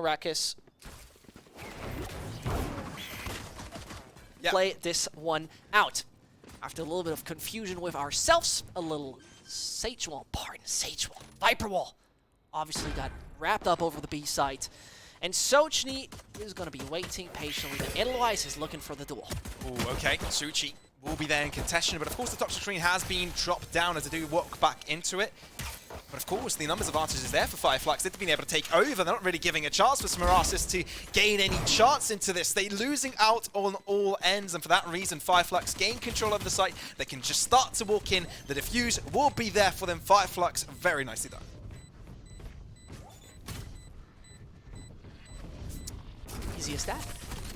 SMARACIS play this one out. After a little bit of confusion with ourselves, a little Sage Wall, Viper Wall, obviously got wrapped up over the B site. And Sochni is going to be waiting patiently. Then Edelweiss is looking for the duel. Ooh, okay. Suchi will be there in contention, but of course the top screen has been dropped down as they do walk back into it. But of course, the numbers advantage is there for FİRE FLUX. They've been able to take over. They're not really giving a chance for SMARACIS to gain any chance into this. They're losing out on all ends, and for that reason, FİRE FLUX gain control of the site. They can just start to walk in. The defuse will be there for them. FİRE FLUX, very nicely done. Easy as that.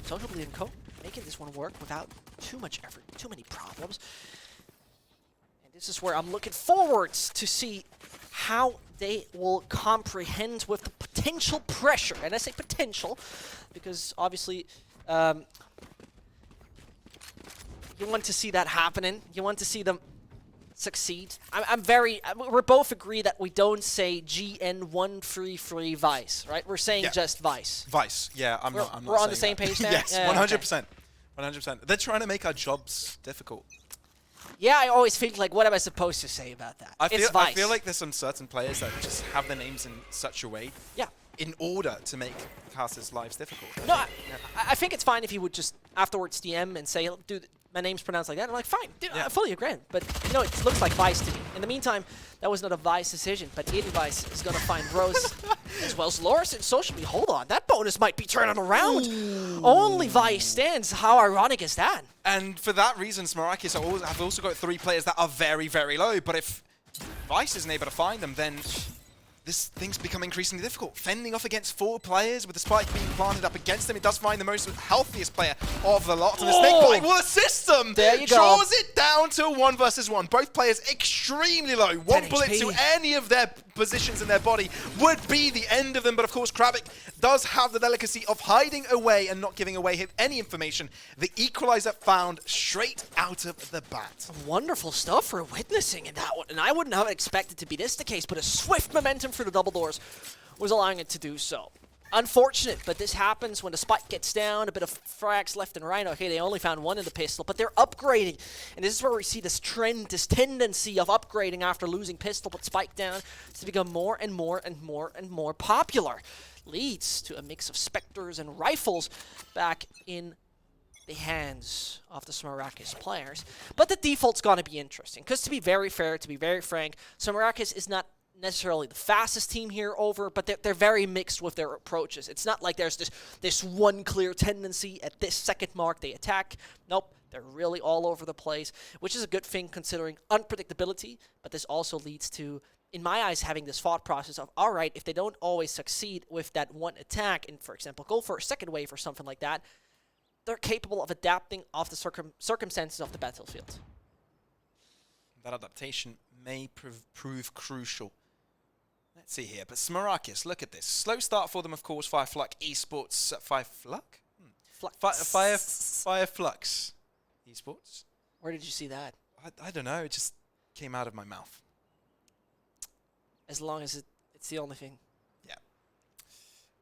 Social Bleed and Co. making this one work without too much effort, too many problems. And this is where I'm looking forwards to see how they will comprehend with the potential pressure. And I say potential because obviously you want to see that happening. You want to see them succeed. We both agree that we don't say GN133 Vice, right? We're saying just Vice. Vice, yeah. I'm not we're on the same page there? Yes, 100%. 100%. They're trying to make our jobs difficult. Yeah, I always think, like, what am I supposed to say about that? It's Vice. I feel like there's some certain players that just have their names in such a way in order to make casters' lives difficult. No, I think it's fine if you would just afterwards DM and say, dude, my name's pronounced like that. I'm like, fine, dude, I fully agree. But, you know, it looks like Vice to me. In the meantime, that was not a Vice decision, but Edelweiss is going to find Rose as well as Loris and Socially. Hold on, that bonus might be turning around. Ooh. Only Vice stands. How ironic is that? And for that reason, SMARACIS have also got 3 players that are very, very low. But if Vice isn't able to find them, then this thing's become increasingly difficult. Fending off against 4 players with the spike being planted up against them, it does find the most healthiest player of the lot. And the snakebite will assist them. There you go. Draws it down to 1 versus 1. Both players extremely low. 1 bullet to any of their positions in their body would be the end of them. But of course, Kravik does have the delicacy of hiding away and not giving away any information. The equalizer found straight out of the bat. Wonderful stuff for witnessing in that one. And I wouldn't have expected to be this the case, but a swift momentum for the double doors was allowing it to do so. Unfortunate, but this happens when the spike gets down, a bit of frags left and right. Okay, they only found 1 in the pistol, but they're upgrading. And this is where we see this trend, this tendency of upgrading after losing pistol, but spike down to become more and more and more and more popular. Leads to a mix of Spectres and rifles back in the hands of the SMARACIS players. But the default's gonna be interesting, because to be very fair, to be very frank, SMARACIS is not necessarily the fastest team here over, but they're very mixed with their approaches. It's not like there's this one clear tendency at this second mark they attack. Nope, they're really all over the place, which is a good thing considering unpredictability, but this also leads to, in my eyes, having this thought process of, all right, if they don't always succeed with that one attack, and for example, go for a second wave or something like that, they're capable of adapting off the circumstances of the battlefield. That adaptation may prove crucial. Let's see here, but SMARACIS, look at this. Slow start for them, of course. FİRE FLUX Esports. FİRE FLUX? FİRE FLUX Esports. Where did you see that? I don't know. It just came out of my mouth. As long as it's the only thing. Yeah.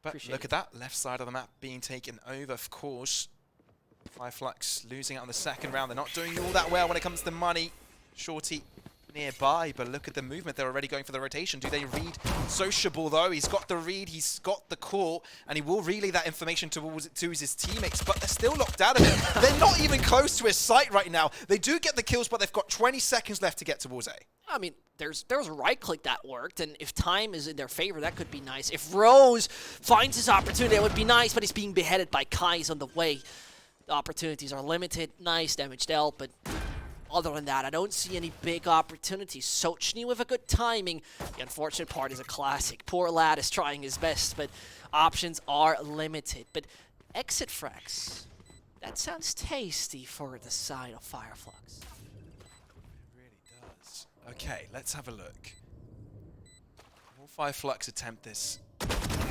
But look at that. Left side of the map being taken over, of course. FİRE FLUX losing out on the second round. They're not doing all that well when it comes to money. Shorty nearby, but look at the movement. They're already going for the rotation. Do they read Sociable, though? He's got the read, he's got the call, and he will relay that information to his teammates, but they're still locked out of it. They're not even close to his site right now. They do get the kills, but they've got 20 seconds left to get towards A. I mean, there was a right click that worked, and if time is in their favor, that could be nice. If Rose finds his opportunity, it would be nice, but he's being beheaded by Kai's on the way. The opportunities are limited. Nice damage dealt, but other than that, I don't see any big opportunities. Sochni with a good timing. The unfortunate part is a classic. Poor lad is trying his best, but options are limited. But exit frags, that sounds tasty for the side of FİRE FLUX. It really does. Okay, let's have a look. Will FİRE FLUX attempt this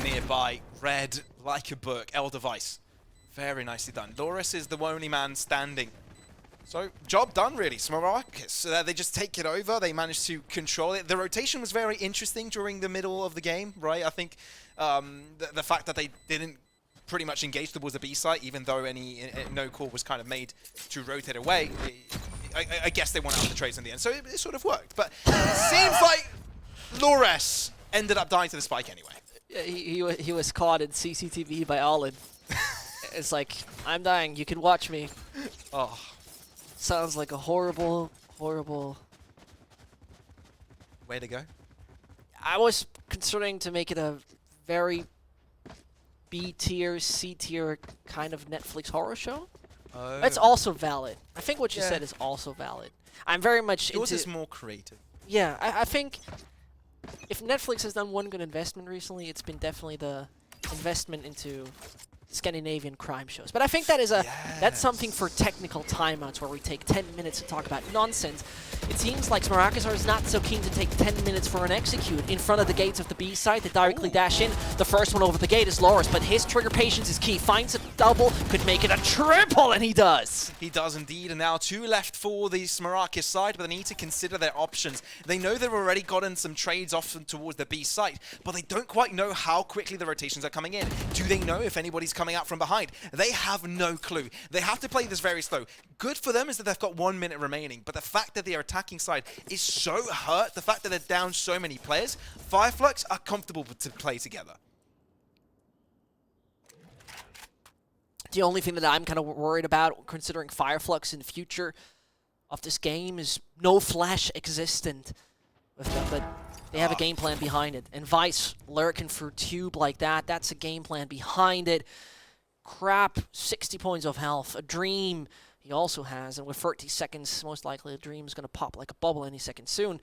nearby? Red, like a book. L device. Very nicely done. Loris is the only man standing So, job done, really. SMARACIS, they just take it over. They managed to control it. The rotation was very interesting during the middle of the game, right? I think the fact that they didn't pretty much engage towards the B site, even though no call was kind of made to rotate away, I guess they won out the trades in the end. So it sort of worked. But it seems like Lores ended up dying to the spike anyway. Yeah, he was caught in CCTV by Allen. It's like, I'm dying, you can watch me. Oh. Sounds like a horrible, horrible... Way to go. I was considering to make it a very B-tier, C-tier kind of Netflix horror show. Oh. It's also valid. I think what you said is also valid. I'm very much into... Yours is more creative. Yeah, I think if Netflix has done one good investment recently, it's been definitely the investment into Scandinavian crime shows. But I think that is that's something for technical timeouts where we take 10 minutes to talk about nonsense. It seems like SMARACIS is not so keen to take 10 minutes for an execute in front of the gates of the B side. They directly dash in. The first one over the gate is Loris, but his trigger patience is key. Finds a double, could make it a triple, and he does. He does indeed, and now 2 left for the SMARACIS side, but they need to consider their options. They know they've already gotten some trades off towards the B site, but they don't quite know how quickly the rotations are coming in. Do they know if anybody's coming out from behind? They have no clue. They have to play this very slow. Good for them is that they've got 1 minute remaining, but the fact that their attacking side is so hurt, the fact that they're down so many players, FİRE FLUX are comfortable to play together. The only thing that I'm kind of worried about, considering FİRE FLUX in the future of this game, is no flash existent with them, but they have a game plan behind it. And Vice lurking for tube like that, that's a game plan behind it. Crap, 60 points of health, a dream he also has, and with 30 seconds, most likely a dream is going to pop like a bubble any second soon.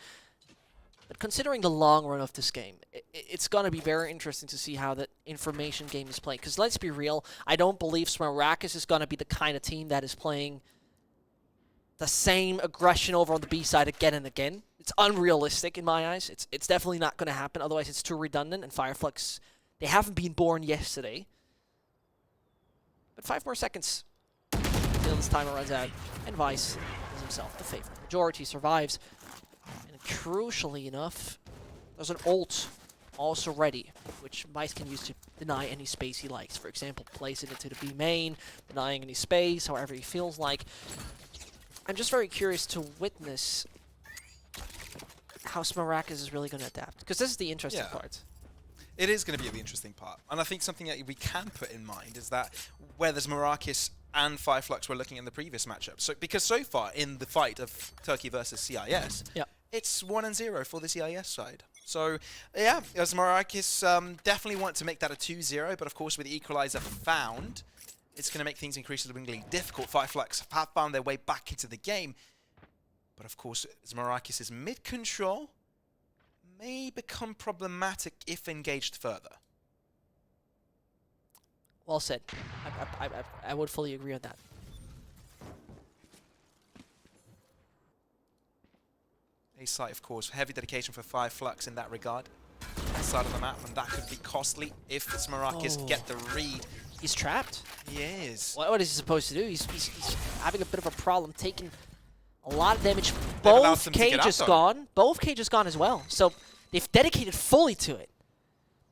But considering the long run of this game, it's going to be very interesting to see how the information game is played. Because let's be real, I don't believe SMARACIS is going to be the kind of team that is playing the same aggression over on the B side again and again. It's unrealistic in my eyes. It's definitely not going to happen, otherwise it's too redundant, and FİRE FLUX, they haven't been born yesterday. But 5 more seconds until this timer runs out, and Vice is himself the favorite. Majority survives, and crucially enough, there's an ult also ready, which Vice can use to deny any space he likes. For example, placing it to the B main, denying any space, however he feels like. I'm just very curious to witness how SMARACIS is really going to adapt, because this is the interesting part. It is going to be the interesting part. And I think something that we can put in mind is that whether SMARACIS and FİRE FLUX were looking in the previous matchup. So, because so far in the fight of Turkey versus CIS, it's 1-0 for the CIS side. So, yeah, SMARACIS definitely want to make that a 2-0, but of course with the equalizer found, it's going to make things increasingly difficult. FİRE FLUX have found their way back into the game. But of course, SMARACIS' mid-control may become problematic if engaged further. Well said. I would fully agree on that. A site, of course, heavy dedication for FİRE FLUX in that regard. That side of the map, and that could be costly if SMARACIS get the read. He's trapped. He is. What is he supposed to do? He's having a bit of a problem taking a lot of damage. Both cages gone. Both cages gone as well. So they've dedicated fully to it.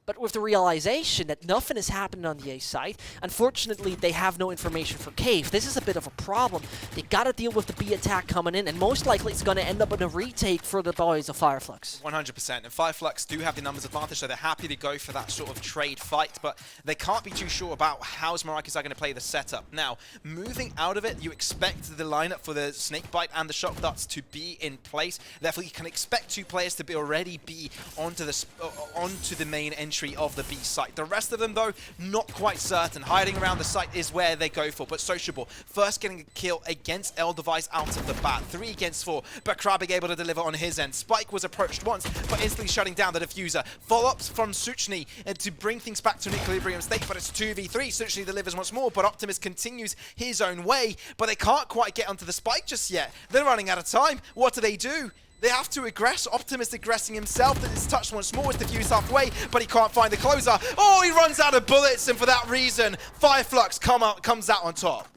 But with the realization that nothing is happening on the A side, unfortunately, they have no information for Cave. This is a bit of a problem. They got to deal with the B attack coming in, and most likely it's going to end up in a retake for the boys of FİRE FLUX. 100%. And FİRE FLUX do have the numbers advantage, so they're happy to go for that sort of trade fight, but they can't be too sure about how SMARACIS are going to play the setup. Now, moving out of it, you expect the lineup for the Snakebite and the Shock Darts to be in place. Therefore, you can expect 2 players to already be onto the main entry of the B site. The rest of them, though, not quite certain. Hiding around the site is where they go for. But Sociable, first getting a kill against L-Device out of the bat. 3 against 4, but Krabic able to deliver on his end. Spike was approached once, but instantly shutting down the diffuser. Follow-ups from Suchny to bring things back to an equilibrium state, but it's 2v3. Suchny delivers once more, but Optimus continues his own way, but they can't quite get onto the Spike just yet. They're running out of time. What do? They have to aggress. Optimus aggressing himself. It's touched once more. It's diffused halfway, but he can't find the closer. Oh, he runs out of bullets, and for that reason, FİRE FLUX comes out on top.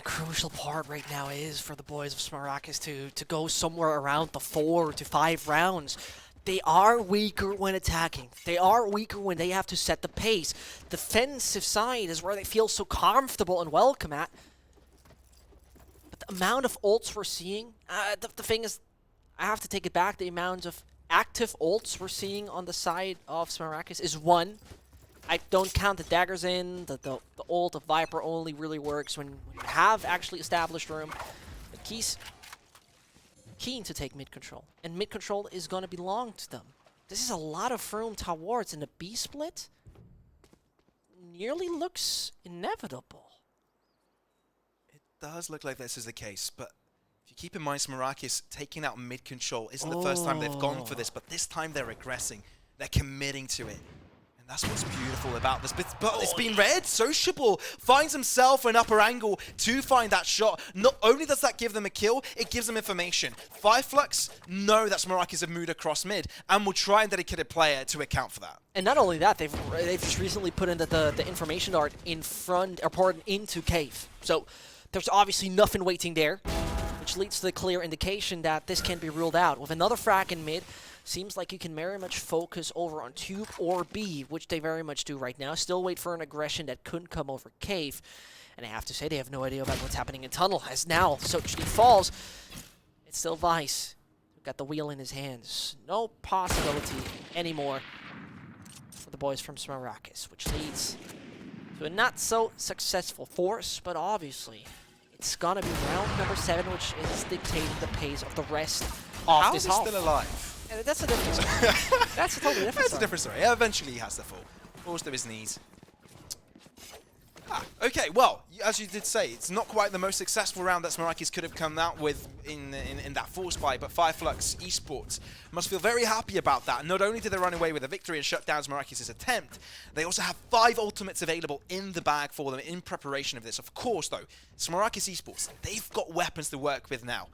crucial part right now is for the boys of SMARACIS to go somewhere around the 4 to 5 rounds. They are weaker when attacking. They are weaker when they have to set the pace. Defensive side is where they feel so comfortable and welcome at. But the amount of ults we're seeing, the thing is, I have to take it back. The amount of active ults we're seeing on the side of SMARACIS is 1. I don't count the daggers in. The ult of Viper only really works when you have actually established room. But Key's keen to take mid control, and mid control is going to belong to them. This is a lot of room towards, and the B split nearly looks inevitable. It does look like this is the case, but if you keep in mind, SMARACIS taking out mid control isn't the first time they've gone for this, but this time they're aggressing. They're committing to it. And that's what's beautiful about this. But it's been read. Sociable finds himself an upper angle to find that shot. Not only does that give them a kill, it gives them information. FİRE FLUX know that SMARACIS have moved across mid and will try and dedicate a player to account for that. And not only that, they've just recently put in the information art in front, or poured into cave. So there's obviously nothing waiting there, which leads to the clear indication that this can be ruled out. With another frag in mid, seems like you can very much focus over on Tube or B, which they very much do right now. Still wait for an aggression that couldn't come over Cave. And I have to say, they have no idea about what's happening in Tunnel, as now Sochni falls. It's still Vice, who got the wheel in his hands. No possibility anymore for the boys from SMARACIS, which leads to a not-so-successful force, but obviously it's gonna be round number 7, which is dictating the pace of the rest of this half. How is he still alive? That's a different story. That's a totally different story. That's a different story. Yeah, eventually he has to fall. Falls to his knees. Okay, well, as you did say, it's not quite the most successful round that SMARACIS could have come out with in that force buy, but FİRE FLUX Esports must feel very happy about that. Not only did they run away with a victory and shut down SMARACIS' attempt, they also have 5 ultimates available in the bag for them in preparation of this. Of course, though, SMARACIS Esports, they've got weapons to work with now.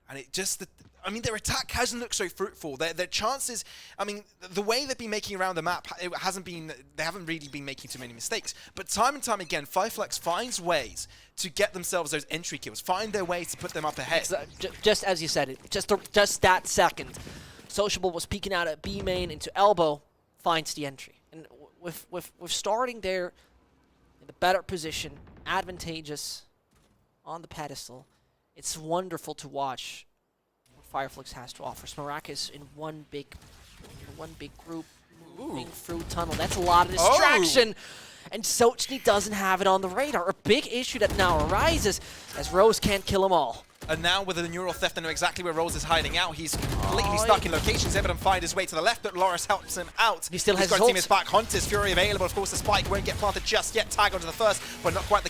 And it just, I mean, their attack hasn't looked so fruitful. Their chances, I mean, the way they've been making around the map, it hasn't been, they haven't really been making too many mistakes. But time and time again, FİRE FLUX finds ways to get themselves those entry kills, find their ways to put them up ahead. Just as you said it, just that second. Sociable was peeking out at B main into elbow, finds the entry. And with starting there in the better position, advantageous on the pedestal, it's wonderful to watch what FİRE FLUX has to offer. SMARACIS in one big group moving through Tunnel. That's a lot of distraction. And Sochni doesn't have it on the radar. A big issue that now arises as Rose can't kill them all. And now with the neural theft, I know exactly where Rose is hiding out. He's completely stuck in location. He's able to find his way to the left, but Loris helps him out. He still has got team his back. Hunter's Fury available. Of course, the spike won't get planted just yet. Tag onto the first, but not quite the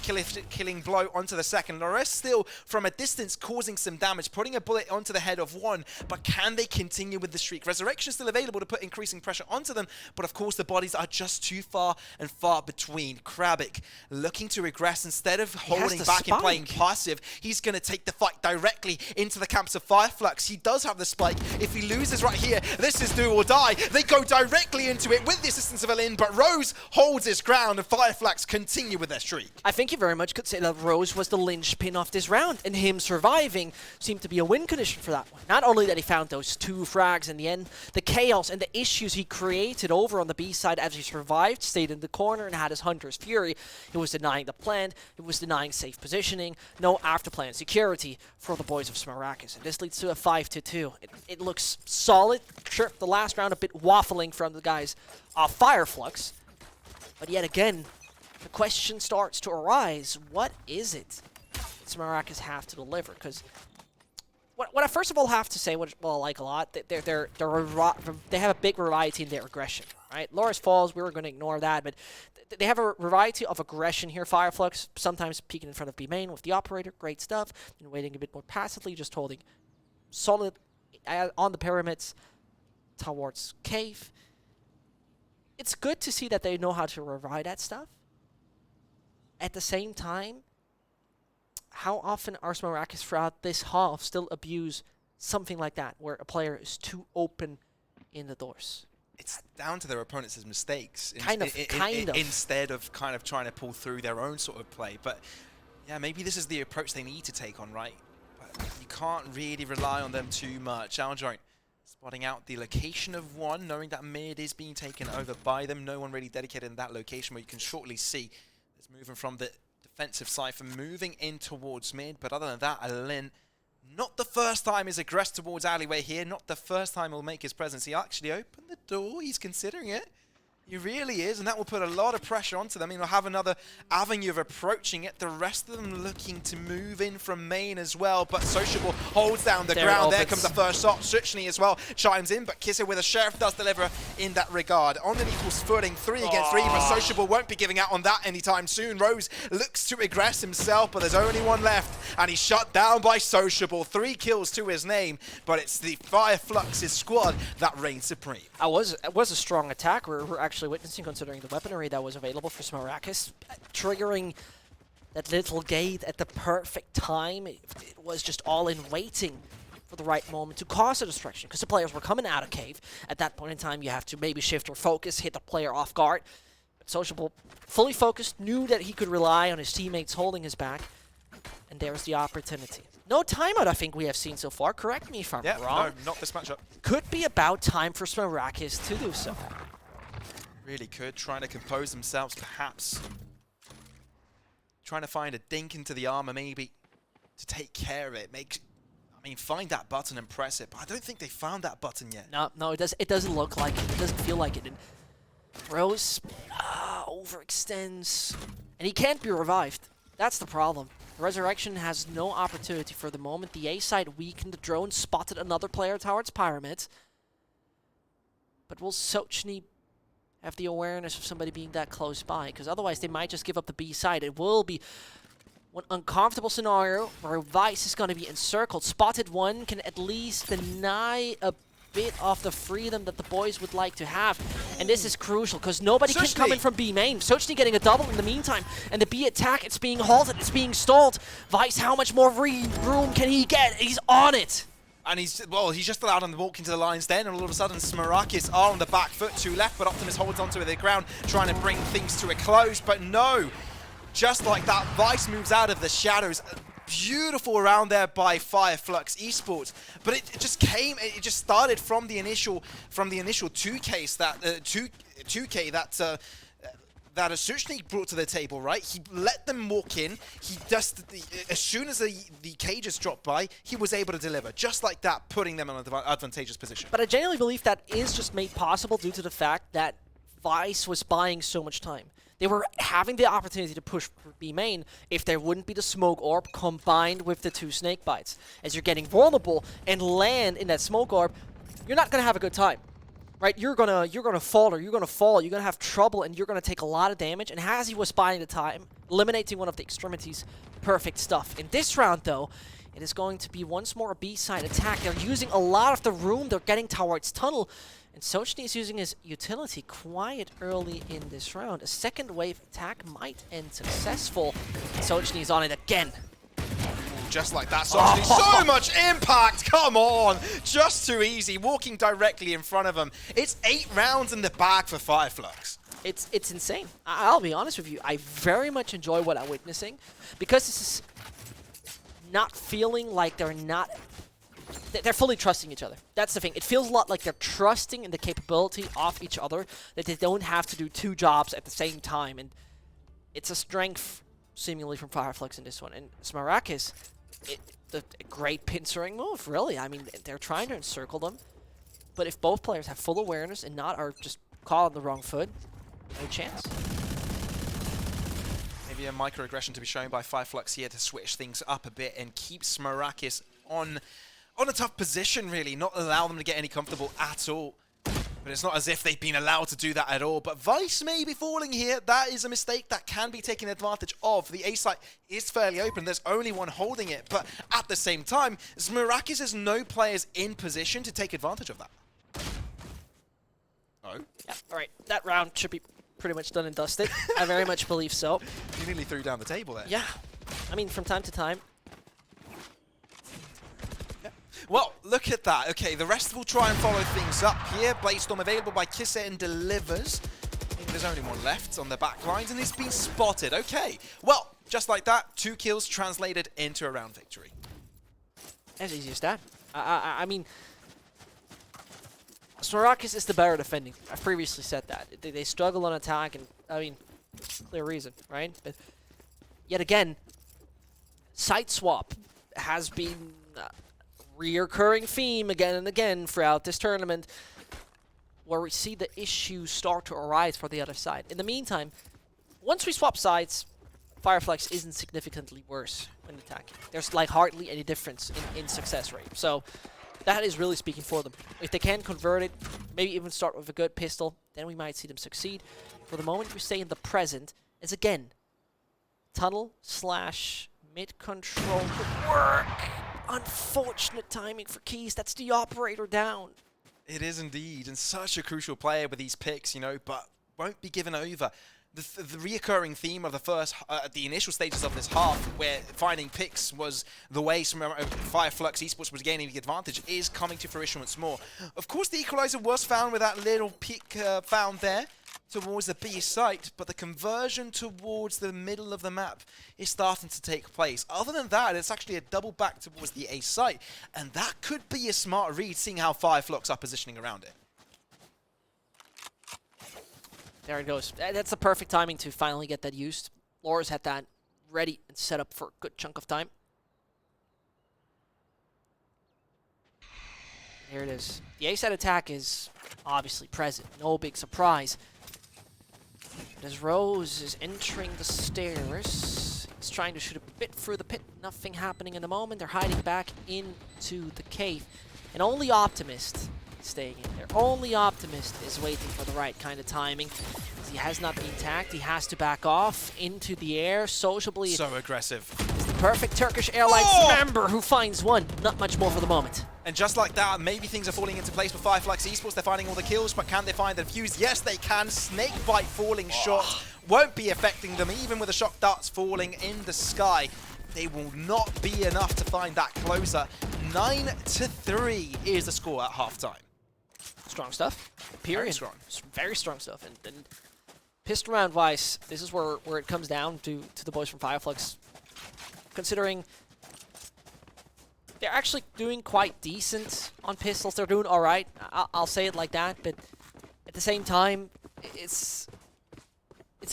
killing blow onto the second. Loris still, from a distance, causing some damage, putting a bullet onto the head of one. But can they continue with the streak? Resurrection is still available to put increasing pressure onto them, but of course, the bodies are just too far and far between. Krabic looking to regress instead of holding back and playing passive. He's going to take the fight directly into the camps of FİRE FLUX. He does have the spike. If he loses right here, this is do or die. They go directly into it with the assistance of Alin, but Rose holds his ground and FİRE FLUX continue with their streak. I think you very much could say that Rose was the linchpin of this round, and him surviving seemed to be a win condition for that one. Not only that he found those 2 frags in the end, the chaos and the issues he created over on the B side as he survived, stayed in the corner and had his Hunter's Fury. He was denying the plant, he was denying safe positioning, no after plan security for the boys of SMARACIS. And this leads to a 5-2. It looks solid. Sure, the last round a bit waffling from the guys of FİRE FLUX. But yet again, the question starts to arise. What is it that SMARACIS have to deliver? Because what I first of all have to say, what I like a lot, they have a big variety in their aggression. Right? Loris falls, we were going to ignore that, but they have a variety of aggression here. FİRE FLUX sometimes peeking in front of B main with the operator, great stuff, and waiting a bit more passively, just holding solid on the pyramids towards cave. It's good to see that they know how to revive that stuff. At the same time, how often are SMARACIS throughout this half still abuse something like that, where a player is too open in the doors? It's down to their opponents' mistakes. Kind of. Instead of kind of trying to pull through their own sort of play. But Yeah, maybe this is the approach they need to take on, right? But you can't really rely on them too much. Aljoint spotting out the location of one, knowing that mid is being taken over by them. No one really dedicated in that location, where you can shortly see it's moving from the defensive side, for moving in towards mid. But other than that, Alin, not the first time he's aggressed towards alleyway here. Not the first time he'll make his presence. He actually opened the door. He's considering it. He really is, and that will put a lot of pressure onto them. I mean, they'll have another avenue of approaching it. The rest of them looking to move in from main as well, but Sociable holds down the ground. There comes the first shot. Suchny as well chimes in, but Kisser with a Sheriff does deliver in that regard. On an equal footing, 3 against 3, but Sociable won't be giving out on that anytime soon. Rose looks to aggress himself, but there's only one left, and he's shut down by Sociable. 3 kills to his name, but it's the FİRE FLUX's squad that reigns supreme. It was a strong attack. We're actually witnessing, considering the weaponry that was available for SMARACIS, triggering that little gate at the perfect time. It was just all in waiting for the right moment to cause a distraction, because the players were coming out of cave. At that point in time, you have to maybe shift your focus, hit the player off guard. But Sociable, fully focused, knew that he could rely on his teammates holding his back, and there's the opportunity. No timeout, I think we have seen so far. Correct me if I'm wrong. No, not this matchup. Could be about time for SMARACIS to do so. Really could, trying to compose themselves, perhaps. Trying to find a dink into the armor, maybe, to take care of it. Find that button and press it, but I don't think they found that button yet. No, it doesn't look like it. It doesn't feel like it. And Rose overextends, and he can't be revived. That's the problem. The Resurrection has no opportunity for the moment. The A side weakened. The drone spotted another player towards Pyramids. But will Sochny have the awareness of somebody being that close by? Because otherwise they might just give up the B side. It will be one uncomfortable scenario where Vice is going to be encircled. Spotted one can at least deny a bit of the freedom that the boys would like to have. And this is crucial, because nobody can come in from B main. Sochny getting a double in the meantime. And the B attack, it's being halted, it's being stalled. Vice, how much more room can he get? He's on it. And he's just allowed him to walk into the lines then, and all of a sudden SMARACIS are on the back foot, 2 left, but Optimus holds onto the ground, trying to bring things to a close, but no. Just like that, Vice moves out of the shadows. Beautiful around there by FİRE FLUX Esports, but it just started from the initial 2K that Suchny brought to the table, right? He let them walk in. He just, as soon as the cages dropped by, he was able to deliver. Just like that, putting them in an advantageous position. But I genuinely believe that is just made possible due to the fact that Vice was buying so much time. They were having the opportunity to push for B main if there wouldn't be the smoke orb combined with the 2 snake bites. As you're getting vulnerable and land in that smoke orb, you're not going to have a good time. Right, you're gonna falter, you're gonna fall, you're gonna have trouble, and you're gonna take a lot of damage. And as he was buying the time, eliminating one of the extremities, perfect stuff. In this round, though, it is going to be once more a B-side attack. They're using a lot of the room. They're getting towards tunnel, and Sochny is using his utility quite early in this round. A second wave attack might end successful. Sochny is on it again. Just like that, Sochny, so much impact, come on! Just too easy, walking directly in front of him. It's 8 rounds in the bag for FİRE FLUX. It's insane. I'll be honest with you, I very much enjoy what I'm witnessing, because this is not feeling like they're fully trusting each other. That's the thing. It feels a lot like they're trusting in the capability of each other, that they don't have to do 2 jobs at the same time, and it's a strength seemingly from FİRE FLUX in this one. And SMARACIS, a great pincering move, really. I mean, they're trying to encircle them, but if both players have full awareness and not are just caught on the wrong foot, no chance. Maybe a microaggression to be shown by FİRE FLUX here to switch things up a bit and keep SMARACIS on a tough position, really, not allow them to get any comfortable at all. But it's not as if they've been allowed to do that at all. But Vice may be falling here. That is a mistake that can be taken advantage of. The A site is fairly open. There's only one holding it. But at the same time, SMARACIS has no players in position to take advantage of that. Oh. Yeah, all right. That round should be pretty much done and dusted. I very much believe so. You nearly threw down the table there. Yeah. I mean, from time to time. Well, look at that. Okay, the rest will try and follow things up here. Bladestorm available by Kisser and delivers. Maybe there's only one left on the back lines, and it's been spotted. Okay, well, Just like that, 2 kills translated into a round victory. As easy as that. I mean, SMARACIS is the better defending. I've previously said that. They struggle on attack, and I mean, clear reason, right? But yet again, site swap has been a reoccurring theme again and again throughout this tournament, where we see the issues start to arise for the other side. In the meantime, once we swap sides, FİRE FLUX isn't significantly worse when attacking. There's like hardly any difference in success rate. So that is really speaking for them. If they can convert it, maybe even start with a good pistol, then we might see them succeed. For the moment, we stay in the present. As again, tunnel / mid control could work. Unfortunate timing for Keys. That's the operator down. It is indeed, and such a crucial player with these picks, you know, but won't be given over. The reoccurring theme of the initial stages of this half, where finding picks was the way FİRE FLUX Esports was gaining the advantage, is coming to fruition once more. Of course, the equalizer was found with that little pick found there towards the B site, but the conversion towards the middle of the map is starting to take place. Other than that, it's actually a double back towards the A site, and that could be a smart read, seeing how FİRE FLUX are positioning around it. There it goes. That's the perfect timing to finally get that used. Laura's had that ready and set up for a good chunk of time. There it is. The A-side attack is obviously present. No big surprise. But as Rose is entering the stairs, he's trying to shoot a bit through the pit. Nothing happening in the moment. They're hiding back into the cave. And only Optimist staying in there. Only Optimist is waiting for the right kind of timing. He has not been tagged. He has to back off into the air. Sociably, so aggressive. It's the perfect Turkish Airlines member who finds one. Not much more for the moment. And just like that, maybe things are falling into place for FİRE FLUX Esports. They're finding all the kills, but can they find the fuse? Yes, they can. Snakebite falling shot won't be affecting them, even with the shock darts falling in the sky. They will not be enough to find that closer. 9-3 is the score at halftime. Strong stuff. Period. Very strong. Very strong stuff. And pistol round wise, this is where it comes down to the boys from FİRE FLUX. Considering they're actually doing quite decent on pistols. They're doing alright. I'll say it like that. But at the same time, it's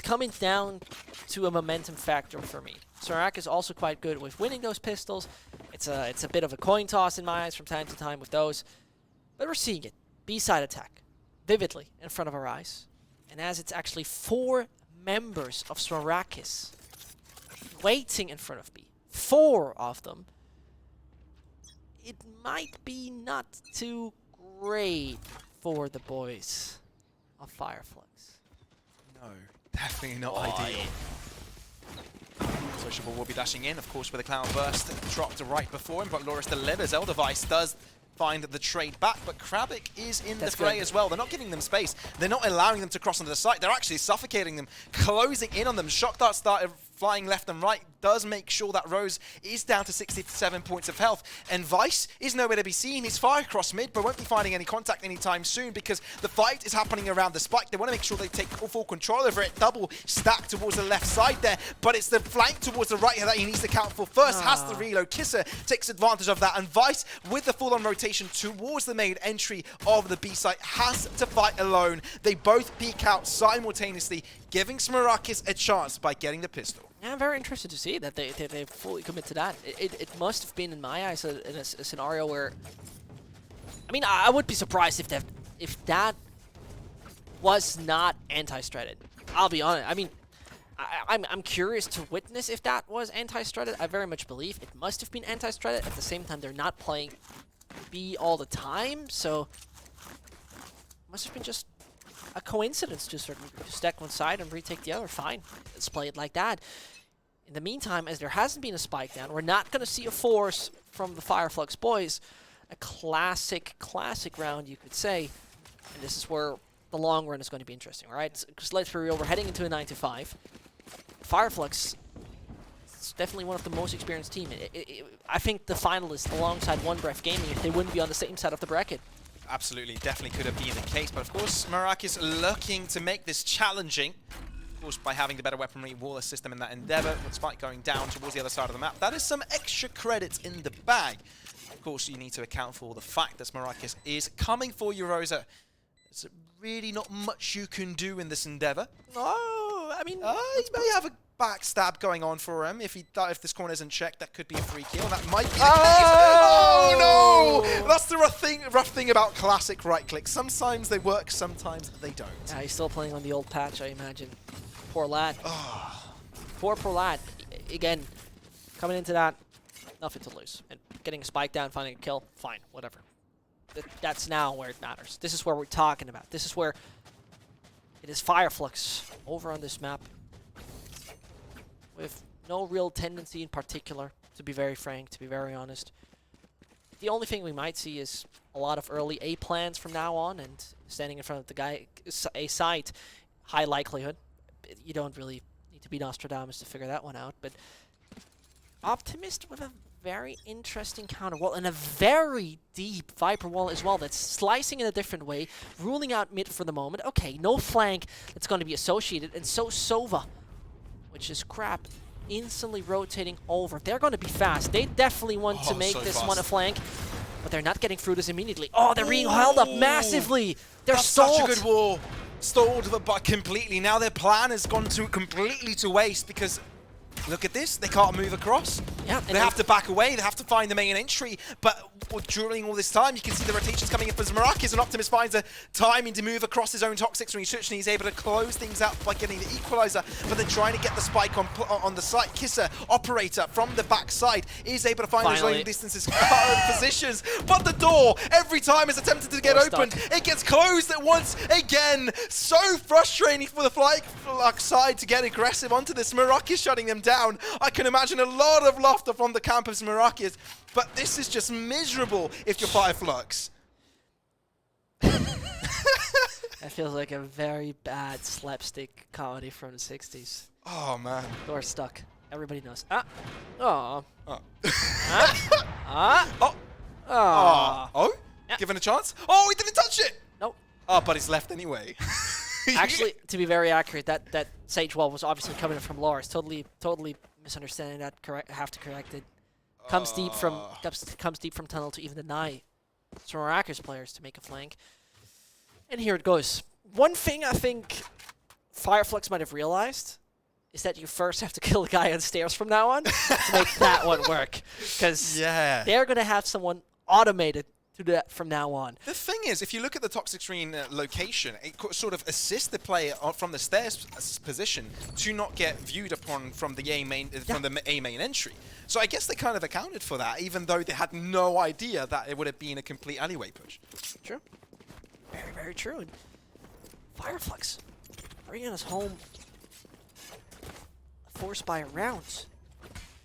coming down to a momentum factor for me. SMARACIS is also quite good with winning those pistols. It's a bit of a coin toss in my eyes from time to time with those. But we're seeing it. B-side attack, vividly in front of our eyes. And as it's actually 4 members of SMARACIS waiting in front of B, 4 of them, it might be not too great for the boys of FİRE FLUX. No, definitely not ideal. Sociable will be dashing in, of course, with a Cloud Burst dropped right before him, but Loris delivers. Eldervice does find the trade back, but Krabic is in the fray as well. They're not giving them space. They're not allowing them to cross onto the site. They're actually suffocating them, closing in on them. Shock Dart started flying left and right, does make sure that Rose is down to 67 points of health. And Vice is nowhere to be seen. He's fired across mid, but won't be finding any contact anytime soon because the fight is happening around the spike. They want to make sure they take full control over it. Double stack towards the left side there, but it's the flank towards the right that he needs to count for first. Has to reload. Kisser takes advantage of that, and Vice, with the full-on rotation towards the main entry of the B site, has to fight alone. They both peek out simultaneously, giving SMARACIS a chance by getting the pistol. Yeah, I'm very interested to see that they fully commit to that. It must have been, in my eyes, a scenario where... I mean, I would be surprised if that was not anti-stratted. I'll be honest. I mean, I'm curious to witness if that was anti-stratted. I very much believe it must have been anti-stratted. At the same time, they're not playing B all the time, so... must have been just a coincidence to a certain degree. Stack one side and retake the other. Fine. Let's play it like that. In the meantime, as there hasn't been a spike down, we're not going to see a force from the FİRE FLUX boys. A classic round, you could say. And this is where the long run is going to be interesting, right? Because let's be real, we're heading into a 9-5. FİRE FLUX is definitely one of the most experienced team. I think the finalists alongside One Breath Gaming, if they wouldn't be on the same side of the bracket. Absolutely, definitely could have been the case, but of course SMARACIS looking to make this challenging. Of course, by having the better weaponry, will assist them in that endeavor. With Spike going down towards the other side of the map, that is some extra credits in the bag. Of course, you need to account for the fact that SMARACIS is coming for you, Razer. There's really not much you can do in this endeavor. Oh, I mean, he may have a backstab going on for him. If this corner isn't checked, that could be a free kill. That might be the case. Oh no! That's the rough thing about classic right clicks. Sometimes they work, sometimes they don't. Yeah, he's still playing on the old patch, I imagine. Poor lad. Poor lad. Again, coming into that, nothing to lose. And getting a spike down, finding a kill, fine, whatever. That's now where it matters. This is where we're talking about. This is where it is FİRE FLUX over on this map with no real tendency in particular, to be very frank, to be very honest. The only thing we might see is a lot of early A plans from now on, and standing in front of the guy, A site, high likelihood. You don't really need to be Nostradamus to figure that one out, but Optimist with a very interesting counter wall and a very deep Viper wall as well that's slicing in a different way, ruling out mid for the moment. Okay, no flank that's going to be associated, and so Sova, which is crap, instantly rotating over. They're going to be fast. They definitely want to make this one a flank, but they're not getting through this immediately. Oh, they're being held up massively. They're stalled. Such a good wall. Stalled, but completely. Now their plan has gone completely to waste because look at this. They can't move across. Yeah, they have to back away. They have to find the main entry. But during all this time, you can see the rotations coming in for SMARACIS, and Optimus finds a timing to move across his own toxic switch, and he's able to close things out by getting the equalizer, but then trying to get the spike on the site. Kisser, operator from the backside, is able to find those long distances positions, but the door, every time it's attempted to get opened, it gets closed at once again. So frustrating for the FLUX side to get aggressive onto this. SMARACIS shutting them down. I can imagine a lot of laughter from the camp of SMARACIS, but this is just miserable if you're FİRE FLUX. That feels like a very bad slapstick comedy from the 60s. Oh, man. Door stuck. Everybody knows. Ah. Oh. Oh. Oh. Oh. Yeah. Given a chance. Oh, he didn't touch it. Nope. Oh, but he's left anyway. Actually, to be very accurate, that Sage wall was obviously coming from Loris. Totally misunderstanding that. Have to correct it. Comes deep from tunnel to even deny SMARACIS players to make a flank. And here it goes. One thing I think FİRE FLUX might have realized is that you first have to kill the guy on stairs from now on to make that one work. Because they're going to have someone automated to do that from now on. The thing is, if you look at the toxic screen location, it sort of assists the player from the stairs position to not get viewed upon from the A main entry. So I guess they kind of accounted for that, even though they had no idea that it would have been a complete alleyway push. True. Very, very true. And FİRE FLUX bringing us home a force by rounds.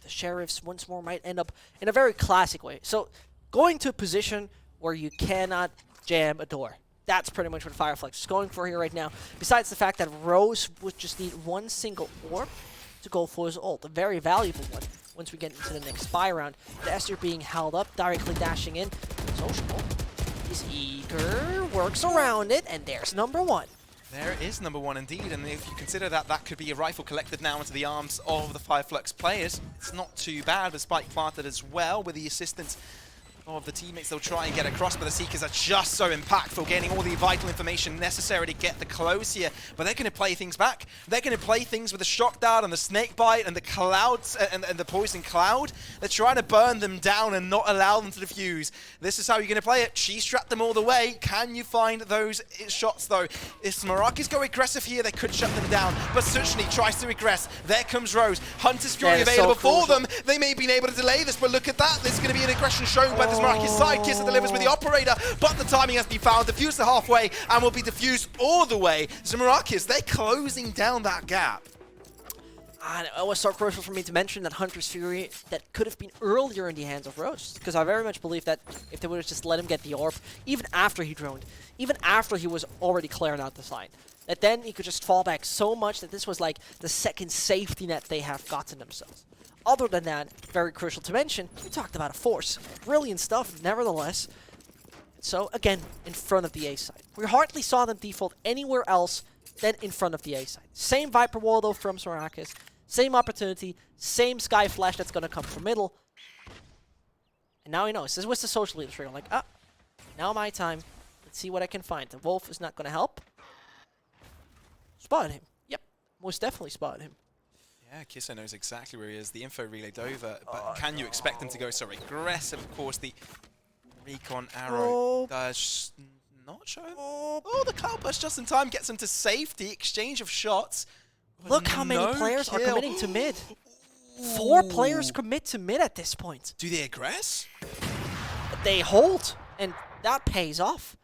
The Sheriffs once more might end up in a very classic way. So going to a position where you cannot jam a door. That's pretty much what FİRE FLUX is going for here right now. Besides the fact that Rose would just need one single orb to go for his ult. A very valuable one once we get into the next spy round. The Esther being held up, directly dashing in. Social is eager, works around it, and there's number one. There is number one indeed, and if you consider that that could be a rifle collected now into the arms of the FİRE FLUX players, it's not too bad. The spike planted as well with the assistance of the teammates. They'll try and get across, but the Seekers are just so impactful, getting all the vital information necessary to get the close here. But they're going to play things back. They're going to play things with the shock dart and the snake bite and the clouds and the poison cloud. They're trying to burn them down and not allow them to defuse. This is how you're going to play it. She strapped them all the way. Can you find those shots though? If SMARACIS go aggressive here, they could shut them down. But Suchny tries to regress. There comes Rose. Hunter's Fury available for them. They may have been able to delay this, but look at that. There's going to be an aggression shown by the SMARACIS side. Kisser delivers with the operator, but the timing has been found. Diffused to halfway and will be diffused all the way. SMARACIS, they're closing down that gap. And it was so crucial for me to mention that Hunter's Fury that could have been earlier in the hands of Rose, because I very much believe that if they would have just let him get the orb, even after he droned, even after he was already clearing out the side, that then he could just fall back so much that this was like the second safety net they have gotten themselves. Other than that, very crucial to mention, we talked about a force. Brilliant stuff, nevertheless. So, again, in front of the A side. We hardly saw them default anywhere else then in front of the A side. Same Viper wall though from SMARACIS. Same opportunity. Same Sky Flash that's going to come from middle. And now he knows. This was the social leader trigger. Like, now my time. Let's see what I can find. The Wolf is not going to help. Spotted him. Yep. Most definitely spotted him. Yeah, Kisso knows exactly where he is. The info relayed over, but can you expect him to go so aggressive? Of course, the recon arrow does not show him. Oh, the cloud burst just in time gets him to safety. Exchange of shots. Look how many players are committing to mid. 4 players commit to mid at this point. Do they aggress? They hold, and that pays off.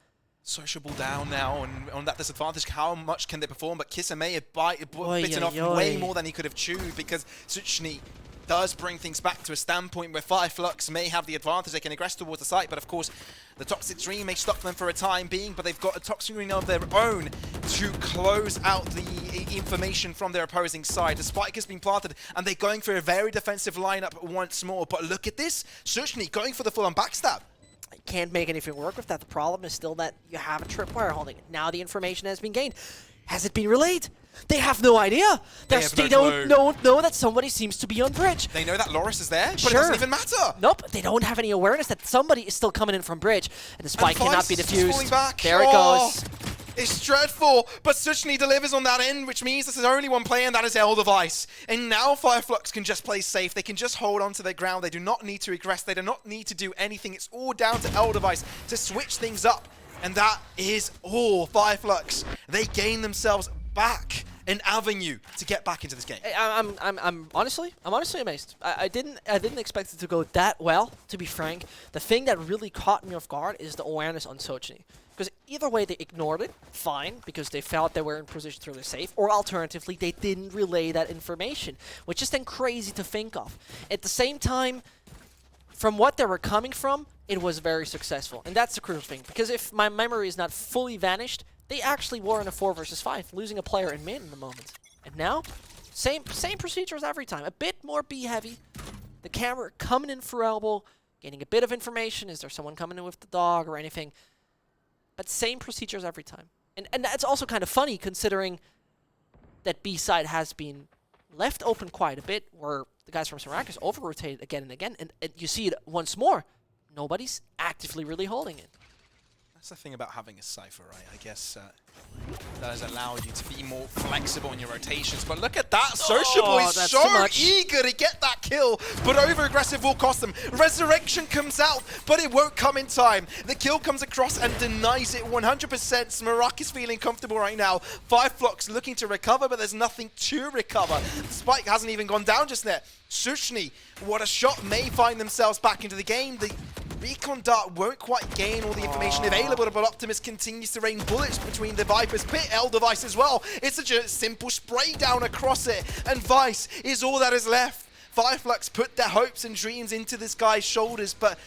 Sociable down now, and on that disadvantage, how much can they perform? But Kissa may have bitten off way more than he could have chewed, because Suchny does bring things back to a standpoint where FİRE FLUX may have the advantage. They can aggress towards the site, but of course, the Toxic Dream may stop them for a time being, but they've got a Toxic Dream of their own to close out the information from their opposing side. The spike has been planted, and they're going for a very defensive lineup once more. But look at this, Suchny going for the full-on backstab. Can't make anything work with that. The problem is still that you have a tripwire holding it. Now the information has been gained. Has it been relayed? They have no idea. They don't know that somebody seems to be on bridge. They know that Loris is there, but it doesn't even matter. Nope, they don't have any awareness that somebody is still coming in from bridge, and the spike cannot be defused. Back. There it goes. It's dreadful, but Suchny delivers on that end, which means this is only one player, and that is Eldevice. And now FİRE FLUX can just play safe. They can just hold on to their ground. They do not need to regress. They do not need to do anything. It's all down to Eldevice to switch things up. And that is all FİRE FLUX. They gain themselves back an avenue to get back into this game. I'm honestly amazed. I didn't expect it to go that well, to be frank. The thing that really caught me off guard is the awareness on Suchny. Because either way, they ignored it, fine, because they felt they were in position to really safe, or alternatively, they didn't relay that information, which is then crazy to think of. At the same time, from what they were coming from, it was very successful. And that's the crucial thing, because if my memory is not fully vanished, they actually were in a 4 versus 5, losing a player in mid in the moment. And now, same procedures every time. A bit more B-heavy. The camera coming in for elbow, getting a bit of information. Is there someone coming in with the dog or anything? But same procedures every time. And that's also kind of funny, considering that B-side has been left open quite a bit, where the guys from SMARACIS over-rotated again and again, and you see it once more. Nobody's actively really holding it. That's the thing about having a Cypher, right? I guess does allow you to be more flexible in your rotations. But look at that. Sociable is so eager to get that kill, but over-aggressive will cost them. Resurrection comes out, but it won't come in time. The kill comes across and denies it 100%. SMARACIS feeling comfortable right now. FİRE FLUX looking to recover, but there's nothing to recover. The spike hasn't even gone down just yet. Suchny, what a shot, may find themselves back into the game. The Recon Dart won't quite gain all the information available, but Optimus continues to rain bullets between the Viper's pit. Eldevice as well. It's such a simple spray down across it, and Vice is all that is left. FİRE FLUX put their hopes and dreams into this guy's shoulders, but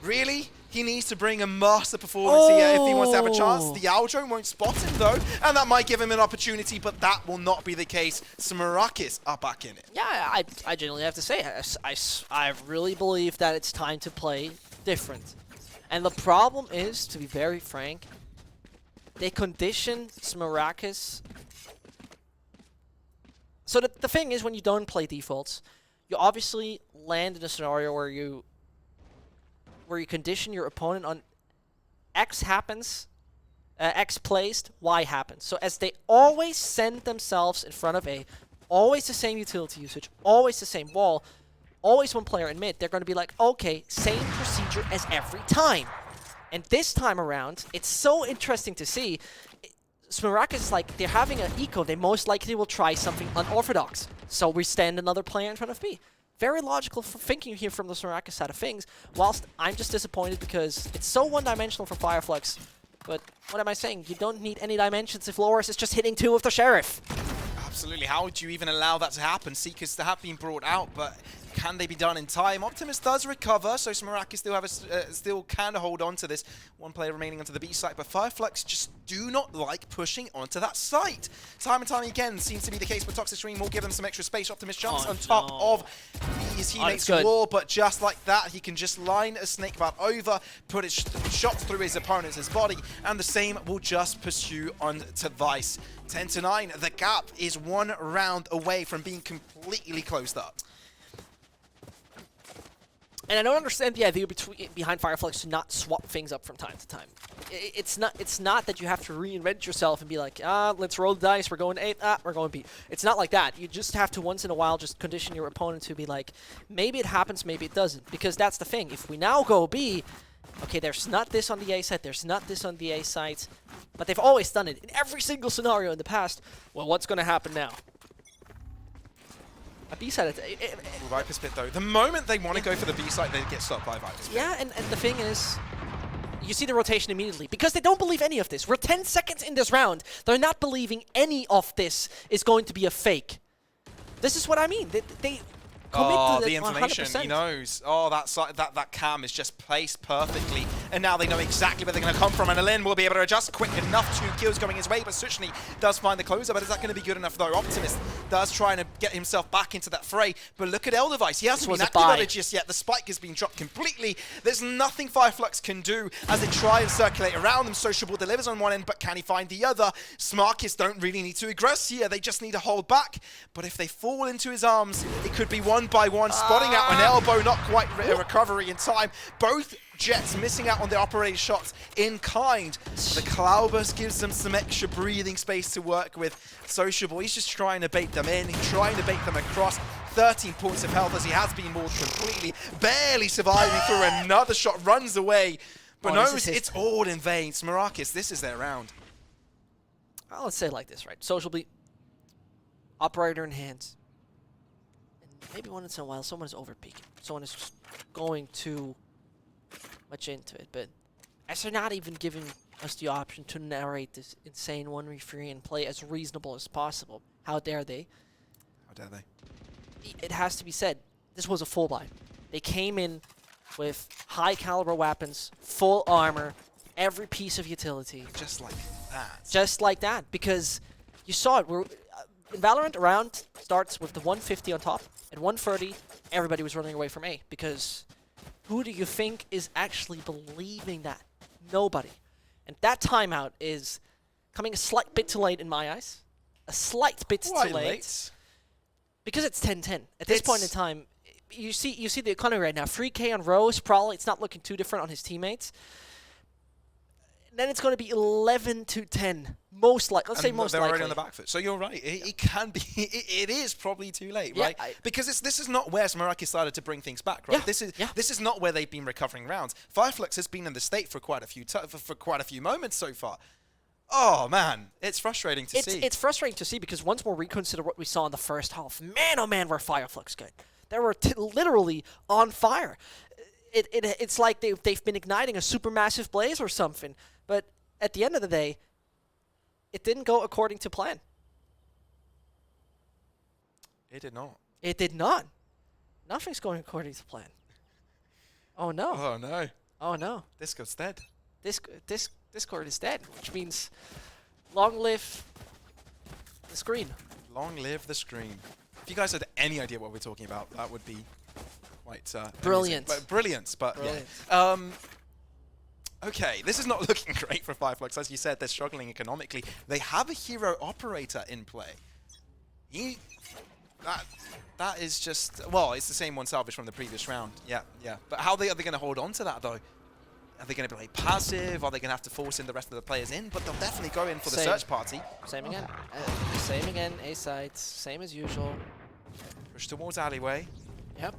really, he needs to bring a master performance here if he wants to have a chance. The Aldrone won't spot him though, and that might give him an opportunity, but that will not be the case. SMARACIS are back in it. Yeah, I genuinely have to say, I really believe that it's time to play different. And the problem is, to be very frank, they condition SMARACIS. So the thing is, when you don't play defaults, you obviously land in a scenario where you condition your opponent on X happens, X placed, Y happens. So as they always send themselves in front of A, always the same utility usage, always the same wall, always one player in mid, they're going to be like, okay, same procedure as every time. And this time around, it's so interesting to see. SMARACIS is like, they're having an eco, they most likely will try something unorthodox. So we stand another player in front of B. Very logical thinking here from the SMARACIS side of things, whilst I'm just disappointed because it's so one-dimensional for FİRE FLUX. But what am I saying? You don't need any dimensions if Loris is just hitting 2 with the Sheriff. Absolutely. How would you even allow that to happen? Seekers have been brought out, but can they be done in time? Optimus does recover, so SMARACIS still have still can hold on to this. One player remaining onto the B site, but FİRE FLUX just do not like pushing onto that site. Time and time again seems to be the case, but Toxic Stream will give them some extra space. Optimus jumps on top of his teammates wall, but just like that, he can just line a snake bite over, put his shots through his opponent's body, and the same will just pursue onto Vice. 10-9, the gap is 1 round away from being completely closed up. And I don't understand the idea behind FİRE FLUX to not swap things up from time to time. It's not that you have to reinvent yourself and be like, let's roll the dice, we're going A, we're going B. It's not like that. You just have to once in a while just condition your opponent to be like, maybe it happens, maybe it doesn't. Because that's the thing. If we now go B, okay, there's not this on the A side, there's not this on the A side, but they've always done it in every single scenario in the past. Well, what's going to happen now? A B side. Viper's Pit though. The moment they want to go for the B side, they get stopped by Viper's Pit. Yeah, and the thing is, you see the rotation immediately because they don't believe any of this. We're 10 seconds in this round. They're not believing any of this is going to be a fake. This is what I mean. They commit to the information 100%. he knows. Oh, that cam is just placed perfectly, and now they know exactly where they're going to come from. And Alin will be able to adjust quick enough. 2 kills going his way, but Suchny does find the closer. But is that going to be good enough though? Optimist does try to get himself back into that fray, but look at Eldevice. He hasn't been activated just yet. The spike has been dropped completely. There's nothing FİRE FLUX can do as they try and circulate around them. Sociable delivers on one end, but can he find the other? SMARACIS don't really need to aggress here. They just need to hold back. But if they fall into his arms, it could be 1 by 1, spotting out an elbow, not quite a recovery in time. Both Jets missing out on their operator shots in kind. The Cloud Burst gives them some extra breathing space to work with. Sociable, he's just trying to bait them in, he's trying to bait them across. 13 points of health as he has been mauled completely, barely surviving through another shot, runs away, but knows it's all in vain. SMARACIS, this is their round. Well, let's say it like this, right? Sociably, operator in hands. Maybe once in a while, someone is overpeaking. Someone is just going too much into it. But as they're not even giving us the option to narrate this insane 1v3 and play as reasonable as possible, how dare they? How dare they? It has to be said, this was a full buy. They came in with high caliber weapons, full armor, every piece of utility. Just like that. Just like that, because you saw it. In VALORANT, a round starts with the 150 on top. At 130, everybody was running away from A, because who do you think is actually believing that? Nobody. And that timeout is coming a slight bit too late in my eyes. A slight bit too late. Because it's 10-10. At this point in time, you see the economy right now. 3K on Rose, probably it's not looking too different on his teammates. Then it's going to be 11-10. Most likely, let's say most likely. They're already on the back foot. So you're right. It can be. It is probably too late, right? Because this is not where SMARACIS started to bring things back, right? Yeah, this is not where they've been recovering rounds. FİRE FLUX has been in the state for quite a few moments so far. Oh man, it's frustrating to see. It's frustrating to see because once more reconsider what we saw in the first half. Man, oh man, were FİRE FLUX good. They were literally on fire. It's like they've been igniting a supermassive blaze or something. But at the end of the day, it didn't go according to plan. It did not. It did not. Nothing's going according to plan. Oh no. Oh no. Oh no. Discord's dead. Discord is dead, which means long live the screen. Long live the screen. If you guys had any idea what we're talking about, that would be quite brilliant. Brilliant, yeah. Okay, this is not looking great for FİRE FLUX. As you said, they're struggling economically. They have a hero operator in play. That is just, well, it's the same one salvaged from the previous round. Yeah. But how are they going to hold on to that, though? Are they going to play passive? Are they going to have to force in the rest of the players in? But they'll definitely go in for the search party. Same again. Same again. A sides. Same as usual. Push towards alleyway. Yep.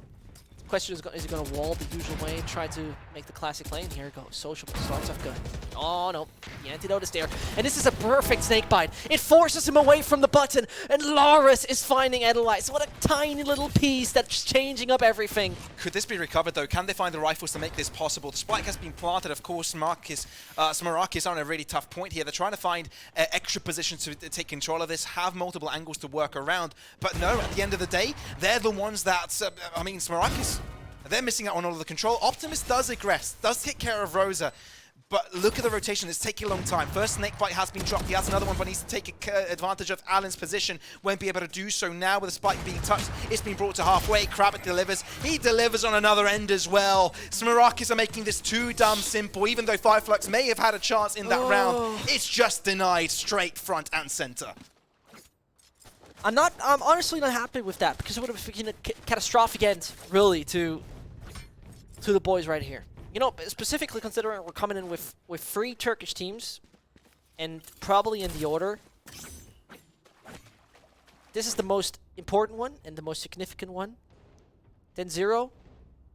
Question is he going to wall the usual way, try to make the classic lane? Here it goes. Sociable starts off good. Oh, no. The antidote is there. And this is a perfect snake bite. It forces him away from the button. And Loris is finding Edelweiss. What a tiny little piece that's changing up everything. Could this be recovered, though? Can they find the rifles to make this possible? The spike has been planted. Of course, SMARACIS are on a really tough point here. They're trying to find extra positions to take control of this, have multiple angles to work around. But no, at the end of the day, they're the ones that, SMARACIS, they're missing out on all of the control. Optimist does aggress, does take care of Rosa, But look at the rotation. It's taking a long time. First snake bite has been dropped. He has another one, but needs to take advantage of Alan's position. Won't be able to do so now with the spike being touched. It's been brought to halfway. Krabbit delivers. He delivers on another end as well. SMARACIS are making this too damn simple. Even though FİRE FLUX may have had a chance in that round, it's just denied straight front and center. I'm honestly not happy with that, because it would have been a catastrophic end, really, to the boys right here. You know, specifically considering we're coming in with 3 Turkish teams, and probably in the order, this is the most important one and the most significant one. Then 0,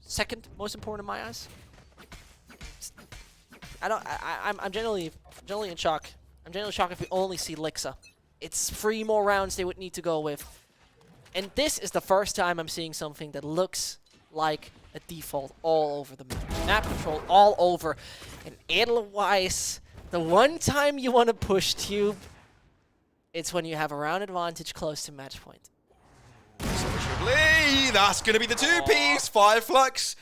second most important in my eyes. I'm generally in shock. I'm generally shocked if we only see Lixa. It's 3 more rounds they would need to go with, and this is the first time I'm seeing something that looks like a default all over the map. Map control all over. And Edelweiss, the one time you want to push Tube, it's when you have a round advantage close to match point. Sociably, that's going to be the 2-piece. FİRE FLUX.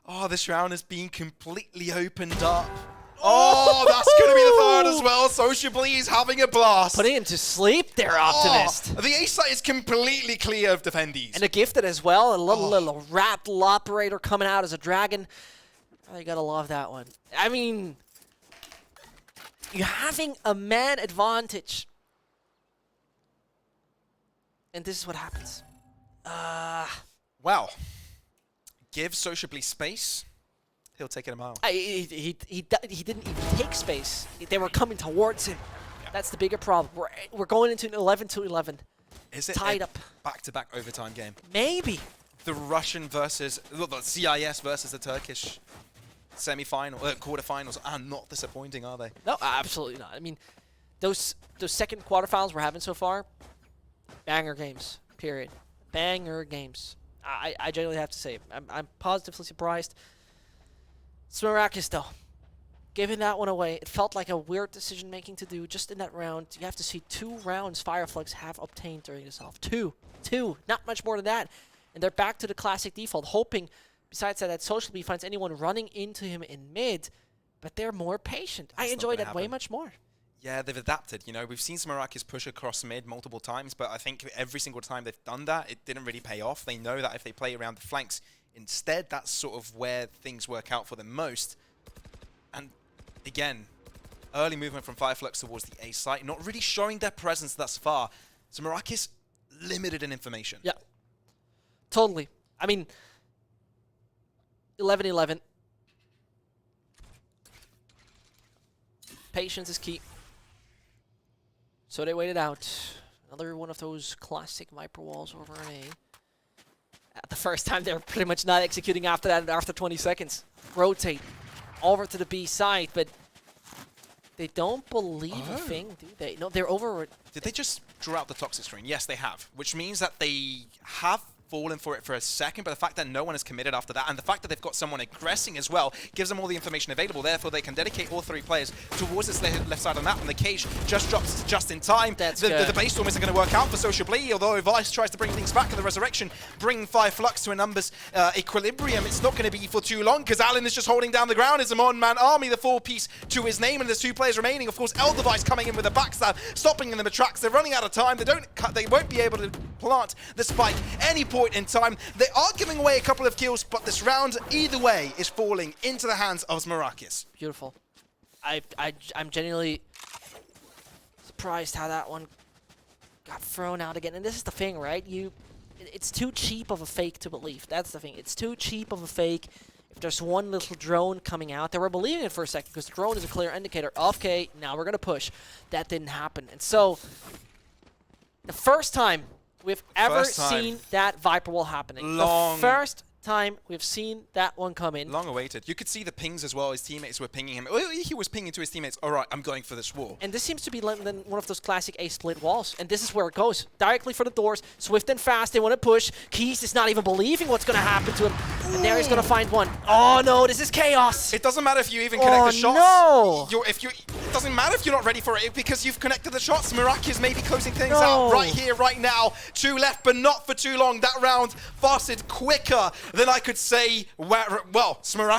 Oh, this round has been completely opened up. Oh, that's going to be the third as well. Sociably is having a blast. Putting him to sleep there, Optimist. The A site is completely clear of defendees. And a gifted as well. A little rat operator coming out as a dragon. Oh, you got to love that one. I mean, you're having a man advantage. And this is what happens. Well, give Sociably space. He'll take it a mile. He didn't even take space. They were coming towards him. Yeah. That's the bigger problem. We're going into an 11-11. Is it tied up? Back-to-back overtime game? Maybe. The Russian versus the CIS versus the Turkish semi-final, quarterfinals are not disappointing, are they? No, absolutely not. I mean, those second quarterfinals we're having so far, banger games. Period. Banger games. I genuinely have to say, I'm positively surprised. SMARACIS, though, giving that one away, it felt like a weird decision-making to do just in that round. You have to see 2 rounds FİRE FLUX have obtained during this half. Two, not much more than that. And they're back to the classic default, hoping, besides that Sociably finds anyone running into him in mid, but they're more patient. I enjoy that way much more. Yeah, they've adapted. You know, we've seen SMARACIS push across mid multiple times, but I think every single time they've done that, it didn't really pay off. They know that if they play around the flanks, instead, that's sort of where things work out for them most. And again, early movement from FİRE FLUX towards the A site, not really showing their presence thus far. SMARACIS limited in information. Yeah, totally. I mean, 11-11. Patience is key. So they waited out. Another one of those classic Viper walls over an A. The first time they were pretty much not executing after that, after 20 seconds. Rotate over to the B side, but they don't believe a thing, do they? No, they're over. Did they just draw out the toxic screen? Yes, they have, which means that they have fallen for it for a second, but the fact that no one is committed after that, and the fact that they've got someone aggressing as well, gives them all the information available. Therefore, they can dedicate all 3 players towards this left side of the map, and the cage just drops just in time. The base storm isn't going to work out for Sociably, although Vice tries to bring things back in the resurrection, bring FİRE FLUX to a numbers equilibrium. It's not going to be for too long, because Alan is just holding down the ground. It's a one-man army, the 4-piece to his name, and there's 2 players remaining. Of course, Eldevice coming in with a backstab, stopping in the tracks. They're running out of time. They won't be able to plant the spike any point in time. They are giving away a couple of kills, but this round, either way, is falling into the hands of SMARACIS. Beautiful. I'm genuinely surprised how that one got thrown out again. And this is the thing, right? It's too cheap of a fake to believe. That's the thing. It's too cheap of a fake. If there's one little drone coming out, they were believing it for a second because the drone is a clear indicator. Okay, now we're going to push. That didn't happen. And so, the first time we've ever seen that Viper wall happening. The first time we've seen that one come in. Long awaited. You could see the pings as well. His teammates were pinging him. He was pinging to his teammates, all right, I'm going for this wall. And this seems to be one of those classic A-split walls. And this is where it goes. Directly for the doors. Swift and fast. They want to push. Keys is not even believing what's going to happen to him. And there he's going to find one. Oh, no. This is chaos. It doesn't matter if you even connect the shots. No. It doesn't matter if you're not ready for it because you've connected the shots. SMARACIS may be closing things out right here, right now. 2 left, but not for too long. That round fasted quicker than I could say. Well, SMARACIS